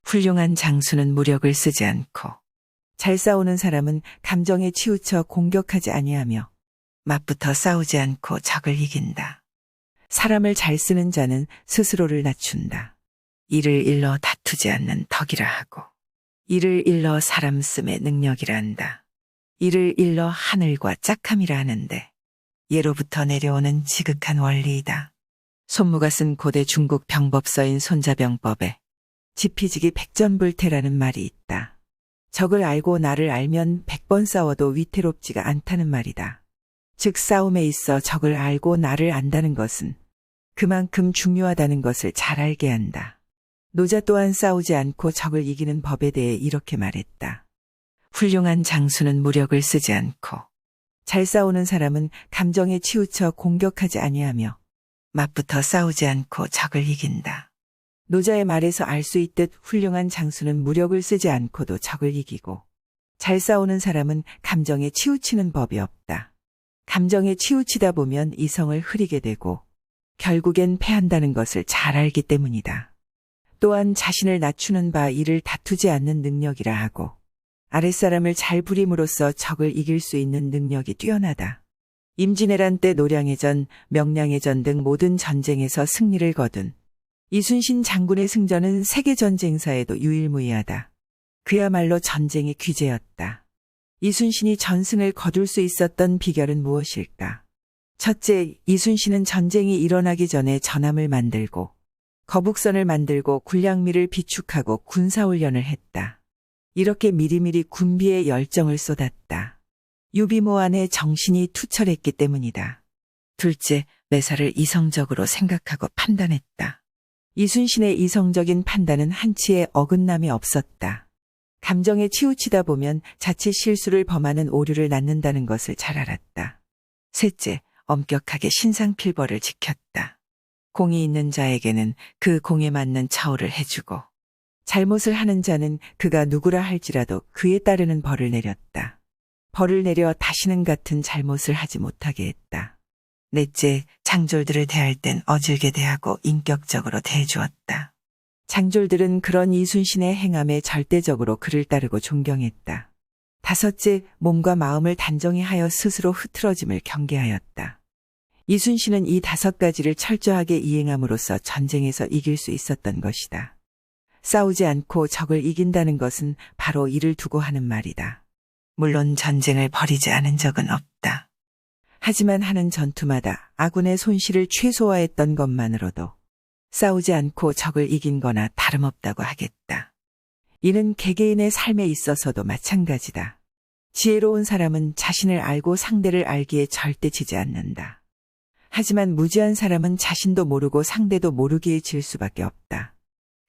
훌륭한 장수는 무력을 쓰지 않고 잘 싸우는 사람은 감정에 치우쳐 공격하지 아니하며 맞붙어 싸우지 않고 적을 이긴다. 사람을 잘 쓰는 자는 스스로를 낮춘다. 이를 일러 다투지 않는 덕이라 하고 이를 일러 사람 씀의 능력이라 한다. 이를 일러 하늘과 짝함이라 하는데 예로부터 내려오는 지극한 원리이다. 손무가 쓴 고대 중국 병법서인 손자병법에 지피지기 백전불태라는 말이 있다. 적을 알고 나를 알면 100번 싸워도 위태롭지가 않다는 말이다. 즉 싸움에 있어 적을 알고 나를 안다는 것은 그만큼 중요하다는 것을 잘 알게 한다. 노자 또한 싸우지 않고 적을 이기는 법에 대해 이렇게 말했다. 훌륭한 장수는 무력을 쓰지 않고 잘 싸우는 사람은 감정에 치우쳐 공격하지 아니하며 맞붙어 싸우지 않고 적을 이긴다. 노자의 말에서 알 수 있듯 훌륭한 장수는 무력을 쓰지 않고도 적을 이기고 잘 싸우는 사람은 감정에 치우치는 법이 없다. 감정에 치우치다 보면 이성을 흐리게 되고 결국엔 패한다는 것을 잘 알기 때문이다. 또한 자신을 낮추는 바 이를 다투지 않는 능력이라 하고 아랫사람을 잘 부림으로써 적을 이길 수 있는 능력이 뛰어나다. 임진왜란 때 노량해전, 명량해전 등 모든 전쟁에서 승리를 거둔 이순신 장군의 승전은 세계전쟁사에도 유일무이하다. 그야말로 전쟁의 귀재였다. 이순신이 전승을 거둘 수 있었던 비결은 무엇일까? 첫째, 이순신은 전쟁이 일어나기 전에 전함을 만들고 거북선을 만들고 군량미를 비축하고 군사훈련을 했다. 이렇게 미리미리 군비에 열정을 쏟았다. 유비모안의 정신이 투철했기 때문이다. 둘째, 매사를 이성적으로 생각하고 판단했다. 이순신의 이성적인 판단은 한치의 어긋남이 없었다. 감정에 치우치다 보면 자칫 실수를 범하는 오류를 낳는다는 것을 잘 알았다. 셋째, 엄격하게 신상필벌을 지켰다. 공이 있는 자에게는 그 공에 맞는 처우를 해주고 잘못을 하는 자는 그가 누구라 할지라도 그에 따르는 벌을 내렸다. 벌을 내려 다시는 같은 잘못을 하지 못하게 했다. 넷째, 장졸들을 대할 땐 어질게 대하고 인격적으로 대해주었다. 장졸들은 그런 이순신의 행함에 절대적으로 그를 따르고 존경했다. 다섯째, 몸과 마음을 단정히 하여 스스로 흐트러짐을 경계하였다. 이순신은 이 5가지를 철저하게 이행함으로써 전쟁에서 이길 수 있었던 것이다. 싸우지 않고 적을 이긴다는 것은 바로 이를 두고 하는 말이다. 물론 전쟁을 벌이지 않은 적은 없다. 하지만 하는 전투마다 아군의 손실을 최소화했던 것만으로도 싸우지 않고 적을 이긴 거나 다름없다고 하겠다. 이는 개개인의 삶에 있어서도 마찬가지다. 지혜로운 사람은 자신을 알고 상대를 알기에 절대 지지 않는다. 하지만 무지한 사람은 자신도 모르고 상대도 모르기에 질 수밖에 없다.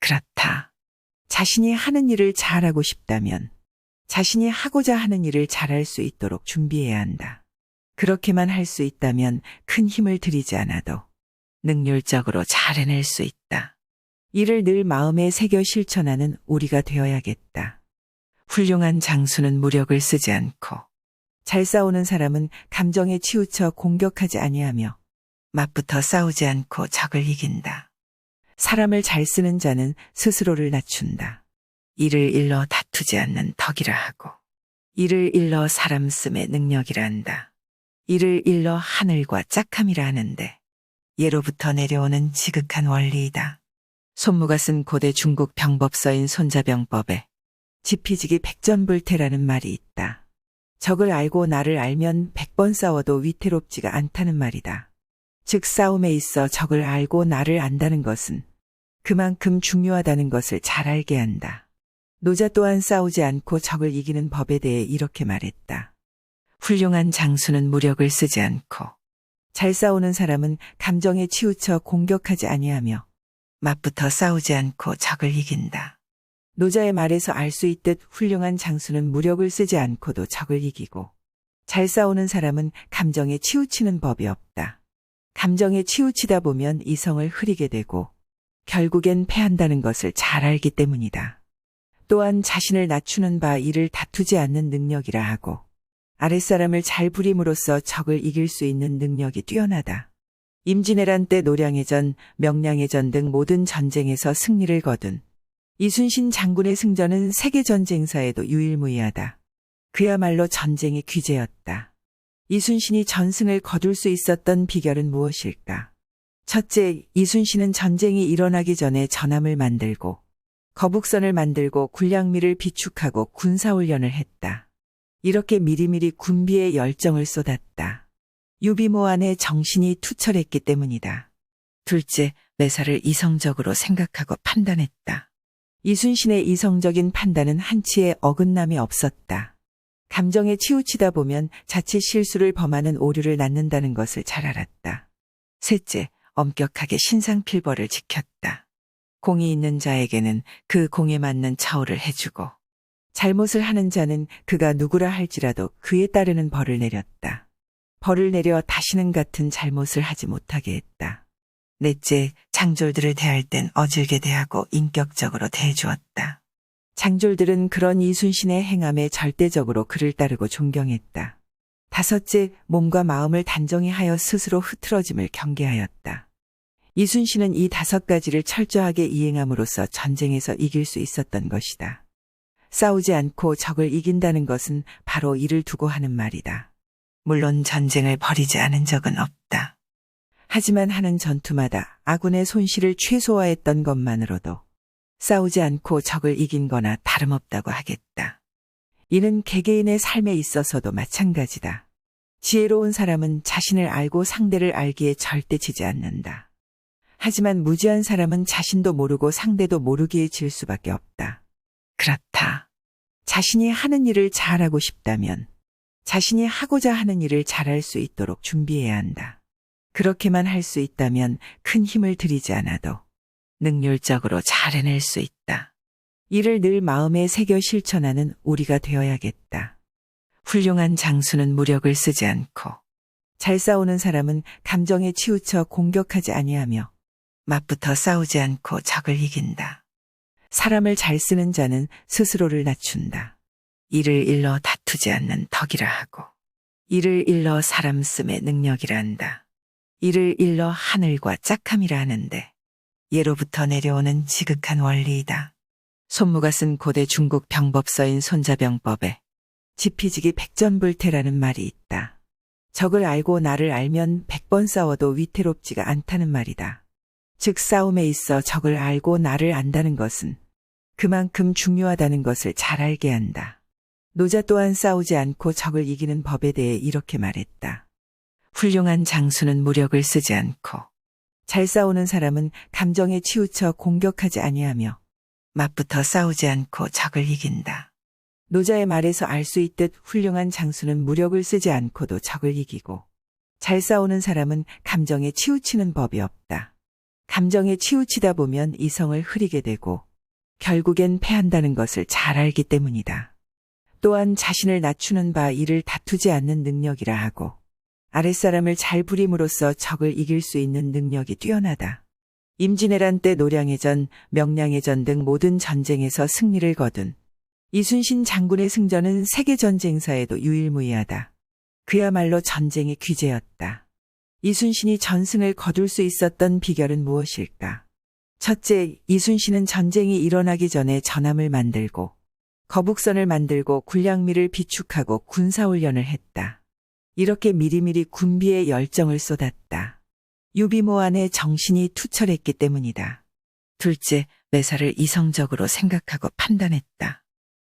그렇다. 자신이 하는 일을 잘하고 싶다면 자신이 하고자 하는 일을 잘할 수 있도록 준비해야 한다. 그렇게만 할 수 있다면 큰 힘을 들이지 않아도 능률적으로 잘 해낼 수 있다. 이를 늘 마음에 새겨 실천하는 우리가 되어야겠다. 훌륭한 장수는 무력을 쓰지 않고 잘 싸우는 사람은 감정에 치우쳐 공격하지 아니하며 맞붙어 싸우지 않고 적을 이긴다. 사람을 잘 쓰는 자는 스스로를 낮춘다. 이를 일러 다투지 않는 덕이라 하고 이를 일러 사람 씀의 능력이라 한다. 이를 일러 하늘과 짝함이라 하는데 예로부터 내려오는 지극한 원리이다. 손무가 쓴 고대 중국 병법서인 손자병법에 지피지기 백전불태라는 말이 있다. 적을 알고 나를 알면 100번 싸워도 위태롭지가 않다는 말이다. 즉 싸움에 있어 적을 알고 나를 안다는 것은 그만큼 중요하다는 것을 잘 알게 한다. 노자 또한 싸우지 않고 적을 이기는 법에 대해 이렇게 말했다. 훌륭한 장수는 무력을 쓰지 않고 잘 싸우는 사람은 감정에 치우쳐 공격하지 아니하며 맞붙어 싸우지 않고 적을 이긴다. 노자의 말에서 알 수 있듯 훌륭한 장수는 무력을 쓰지 않고도 적을 이기고 잘 싸우는 사람은 감정에 치우치는 법이 없다. 감정에 치우치다 보면 이성을 흐리게 되고 결국엔 패한다는 것을 잘 알기 때문이다. 또한 자신을 낮추는 바 이를 다투지 않는 능력이라 하고 아랫사람을 잘 부림으로써 적을 이길 수 있는 능력이 뛰어나다. 임진왜란 때 노량해전, 명량해전 등 모든 전쟁에서 승리를 거둔 이순신 장군의 승전은 세계전쟁사에도 유일무이하다. 그야말로 전쟁의 귀재였다. 이순신이 전승을 거둘 수 있었던 비결은 무엇일까? 첫째, 이순신은 전쟁이 일어나기 전에 전함을 만들고 거북선을 만들고 군량미를 비축하고 군사훈련을 했다. 이렇게 미리미리 군비에 열정을 쏟았다. 유비모 안에 정신이 투철했기 때문이다. 둘째, 매사를 이성적으로 생각하고 판단했다. 이순신의 이성적인 판단은 한치의 어긋남이 없었다. 감정에 치우치다 보면 자칫 실수를 범하는 오류를 낳는다는 것을 잘 알았다. 셋째, 엄격하게 신상필벌을 지켰다. 공이 있는 자에게는 그 공에 맞는 처우를 해주고 잘못을 하는 자는 그가 누구라 할지라도 그에 따르는 벌을 내렸다. 벌을 내려 다시는 같은 잘못을 하지 못하게 했다. 넷째, 장졸들을 대할 땐 어질게 대하고 인격적으로 대해주었다. 장졸들은 그런 이순신의 행함에 절대적으로 그를 따르고 존경했다. 다섯째, 몸과 마음을 단정히 하여 스스로 흐트러짐을 경계하였다. 이순신은 이 5가지를 철저하게 이행함으로써 전쟁에서 이길 수 있었던 것이다. 싸우지 않고 적을 이긴다는 것은 바로 이를 두고 하는 말이다. 물론 전쟁을 벌이지 않은 적은 없다. 하지만 하는 전투마다 아군의 손실을 최소화했던 것만으로도 싸우지 않고 적을 이긴 거나 다름없다고 하겠다. 이는 개개인의 삶에 있어서도 마찬가지다. 지혜로운 사람은 자신을 알고 상대를 알기에 절대 지지 않는다. 하지만 무지한 사람은 자신도 모르고 상대도 모르기에 질 수밖에 없다. 그렇다. 자신이 하는 일을 잘하고 싶다면 자신이 하고자 하는 일을 잘할 수 있도록 준비해야 한다. 그렇게만 할 수 있다면 큰 힘을 들이지 않아도 능률적으로 잘 해낼 수 있다. 이를 늘 마음에 새겨 실천하는 우리가 되어야겠다. 훌륭한 장수는 무력을 쓰지 않고 잘 싸우는 사람은 감정에 치우쳐 공격하지 아니하며 맞붙어 싸우지 않고 적을 이긴다. 사람을 잘 쓰는 자는 스스로를 낮춘다. 이를 일러 다투지 않는 덕이라 하고 이를 일러 사람 씀의 능력이라 한다. 이를 일러 하늘과 짝함이라 하는데 예로부터 내려오는 지극한 원리이다. 손무가 쓴 고대 중국 병법서인 손자병법에 지피지기 백전불태라는 말이 있다. 적을 알고 나를 알면 100번 싸워도 위태롭지가 않다는 말이다. 즉 싸움에 있어 적을 알고 나를 안다는 것은 그만큼 중요하다는 것을 잘 알게 한다. 노자 또한 싸우지 않고 적을 이기는 법에 대해 이렇게 말했다. 훌륭한 장수는 무력을 쓰지 않고 잘 싸우는 사람은 감정에 치우쳐 공격하지 아니하며 맞붙어 싸우지 않고 적을 이긴다. 노자의 말에서 알 수 있듯 훌륭한 장수는 무력을 쓰지 않고도 적을 이기고 잘 싸우는 사람은 감정에 치우치는 법이 없다. 감정에 치우치다 보면 이성을 흐리게 되고 결국엔 패한다는 것을 잘 알기 때문이다. 또한 자신을 낮추는 바 이를 다투지 않는 능력이라 하고 아랫사람을 잘 부림으로써 적을 이길 수 있는 능력이 뛰어나다. 임진왜란 때 노량해전, 명량해전 등 모든 전쟁에서 승리를 거둔 이순신 장군의 승전은 세계전쟁사에도 유일무이하다. 그야말로 전쟁의 귀재였다. 이순신이 전승을 거둘 수 있었던 비결은 무엇일까? 첫째, 이순신은 전쟁이 일어나기 전에 전함을 만들고 거북선을 만들고 군량미를 비축하고 군사훈련을 했다. 이렇게 미리미리 군비에 열정을 쏟았다. 유비모 안에 정신이 투철했기 때문이다. 둘째, 매사를 이성적으로 생각하고 판단했다.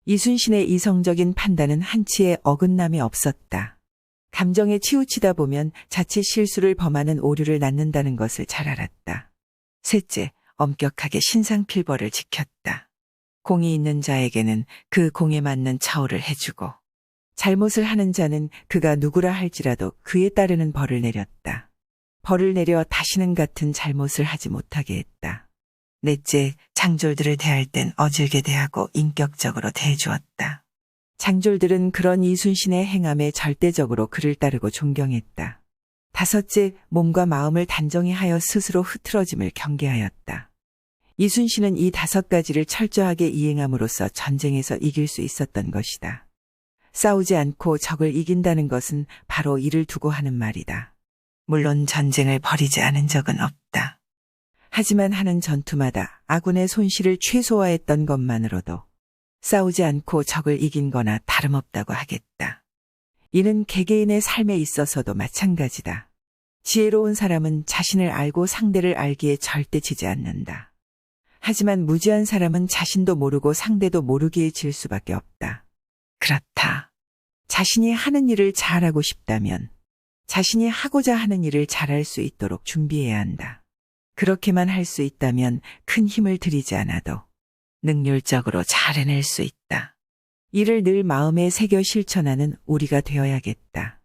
이순신의 이성적인 판단은 한치의 어긋남이 없었다. 감정에 치우치다 보면 자칫 실수를 범하는 오류를 낳는다는 것을 잘 알았다. 셋째, 엄격하게 신상필벌을 지켰다. 공이 있는 자에게는 그 공에 맞는 처우를 해주고 잘못을 하는 자는 그가 누구라 할지라도 그에 따르는 벌을 내렸다. 벌을 내려 다시는 같은 잘못을 하지 못하게 했다. 넷째, 장졸들을 대할 땐 어질게 대하고 인격적으로 대해주었다. 장졸들은 그런 이순신의 행함에 절대적으로 그를 따르고 존경했다. 다섯째, 몸과 마음을 단정히 하여 스스로 흐트러짐을 경계하였다. 이순신은 이 5가지를 철저하게 이행함으로써 전쟁에서 이길 수 있었던 것이다. 싸우지 않고 적을 이긴다는 것은 바로 이를 두고 하는 말이다. 물론 전쟁을 벌이지 않은 적은 없다. 하지만 하는 전투마다 아군의 손실을 최소화했던 것만으로도 싸우지 않고 적을 이긴 거나 다름없다고 하겠다. 이는 개개인의 삶에 있어서도 마찬가지다. 지혜로운 사람은 자신을 알고 상대를 알기에 절대 지지 않는다. 하지만 무지한 사람은 자신도 모르고 상대도 모르기에 질 수밖에 없다. 그렇다. 자신이 하는 일을 잘하고 싶다면 자신이 하고자 하는 일을 잘할 수 있도록 준비해야 한다. 그렇게만 할 수 있다면 큰 힘을 들이지 않아도 능률적으로 잘 해낼 수 있다. 이를 늘 마음에 새겨 실천하는 우리가 되어야겠다.